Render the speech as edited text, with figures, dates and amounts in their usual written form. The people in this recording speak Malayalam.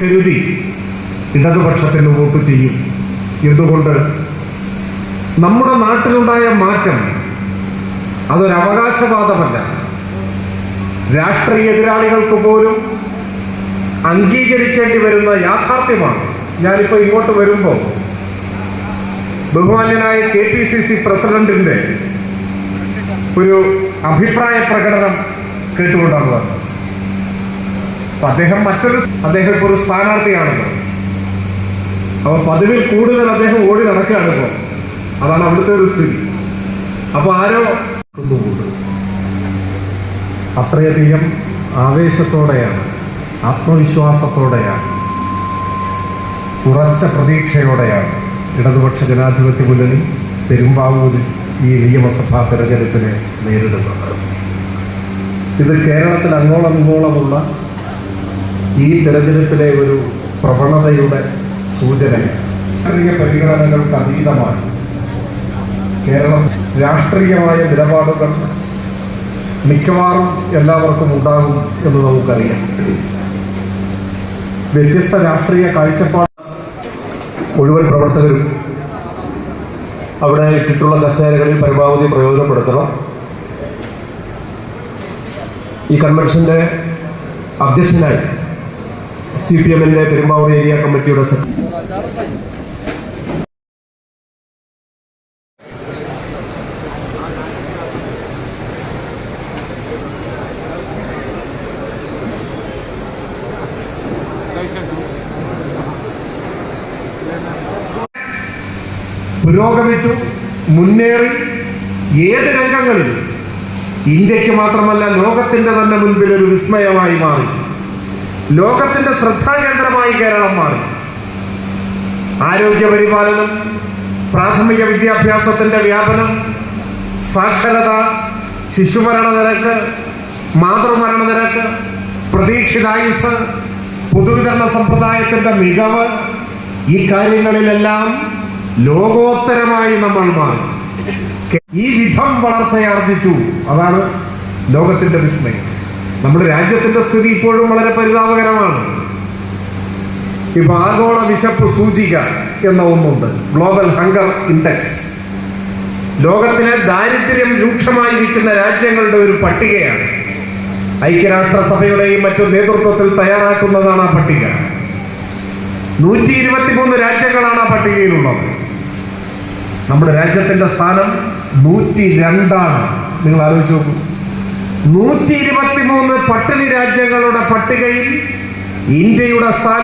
കരുതി ഇടതുപക്ഷത്തിന് വോട്ട് ചെയ്യും. എന്തുകൊണ്ട്? നമ്മുടെ നാട്ടിലുണ്ടായ മാറ്റം അതൊരു അവകാശവാദമല്ല, രാഷ്ട്രീയ എതിരാളികൾക്ക് പോലും അംഗീകരിക്കേണ്ടി വരുന്ന യാഥാർത്ഥ്യമാണ്. ഞാനിപ്പോൾ ഇങ്ങോട്ട് വരുമ്പോൾ ബഹുമാന്യനായ KPCC പ്രസിഡന്റിന്റെ ഒരു അഭിപ്രായ പ്രകടനം കേട്ടുകൊണ്ടാണ് വന്നത്. അദ്ദേഹം ഒരു സ്ഥാനാർത്ഥിയാണല്ലോ. അപ്പൊ പതിവിൽ കൂടുതൽ അദ്ദേഹം ഓടി നടക്കുകയാണ് ഇപ്പോൾ. അതാണ് അവിടുത്തെ ഒരു സ്ഥിതി. അപ്പൊ ആരോ അത്രയധികം ആവേശത്തോടെയാണ്, ആത്മവിശ്വാസത്തോടെയാണ്, ഉറച്ച പ്രതീക്ഷയോടെയാണ് ഇടതുപക്ഷ ജനാധിപത്യ മുന്നണി പെരുമ്പാവൂരിൽ ഈ നിയമസഭാ തെരഞ്ഞെടുപ്പിനെ നേരിടുന്നത്. ഇത് കേരളത്തിൽ അങ്ങോളമുള്ള ഈ തെരഞ്ഞെടുപ്പിലെ ഒരു പ്രവണതയുടെ സൂചനയാണ്. രാഷ്ട്രീയ പരിഗണനകൾക്ക് അതീതമായി കേരളം രാഷ്ട്രീയമായ നിലപാടുകൾ മിക്കവാറും എല്ലാവർക്കും ഉണ്ടാകും എന്ന് നമുക്കറിയാം. വ്യത്യസ്ത രാഷ്ട്രീയ കാഴ്ചപ്പാട് മുഴുവൻ പ്രവർത്തകരും അവിടെ ഇട്ടിട്ടുള്ള കസേരകളിൽ പരമാവധി പ്രയോജനപ്പെടുത്തണം. ഈ കൺവെൻഷന്റെ അധ്യക്ഷനായി CPM-ന്റെ പെരുമ്പാവൂർ ഏരിയ കമ്മിറ്റിയുടെ പുരോഗമിച്ചു, മുന്നേറി. ഏത് രംഗങ്ങളിൽ ഇന്ത്യക്ക് മാത്രമല്ല ലോകത്തിന്റെ തന്നെ മുൻപിൽ ഒരു വിസ്മയമായി മാറി. ലോകത്തിന്റെ ശ്രദ്ധാകേന്ദ്രമായി കേരളം മാറി. ആരോഗ്യ പരിപാലനം, പ്രാഥമിക വിദ്യാഭ്യാസത്തിന്റെ വ്യാപനം, സാക്ഷരത, ശിശുമരണ നിരക്ക്, മാതൃമരണ നിരക്ക്, പ്രതീക്ഷിതായുസ്, പൊതുവിതരണ സമ്പ്രദായത്തിന്റെ മികവ്, ഈ കാര്യങ്ങളിലെല്ലാം ലോകോത്തരമായി നമ്മൾ മാറി. ഈ വിധം വളർച്ചയാർജിച്ചു. അതാണ് ലോകത്തിന്റെ വിസ്മയം. നമ്മുടെ രാജ്യത്തിന്റെ സ്ഥിതി ഇപ്പോഴും വളരെ പരിതാപകരമാണ്. ഇപ്പൊ ആഗോള വിശപ്പ് സൂചിക എന്ന ഒന്നുണ്ട്, ഗ്ലോബൽ ഹങ്കർ ഇൻഡെക്സ്. ലോകത്തിലെ ദാരിദ്ര്യം രൂക്ഷമായിരിക്കുന്ന രാജ്യങ്ങളുടെ ഒരു പട്ടികയാണ്. ഐക്യരാഷ്ട്രസഭയുടെയും മറ്റു നേതൃത്വത്തിൽ തയ്യാറാക്കുന്നതാണ് ആ പട്ടിക. 123 രാജ്യങ്ങളാണ് ആ പട്ടികയിലുള്ളത്. നമ്മുടെ രാജ്യത്തിന്റെ സ്ഥാനം 102ആണ്. നിങ്ങൾ ആലോചിച്ച് നോക്കൂ. 123 പട്ടിണി രാജ്യങ്ങളുടെ പട്ടികയിൽ ഇന്ത്യയുടെ സ്ഥാനം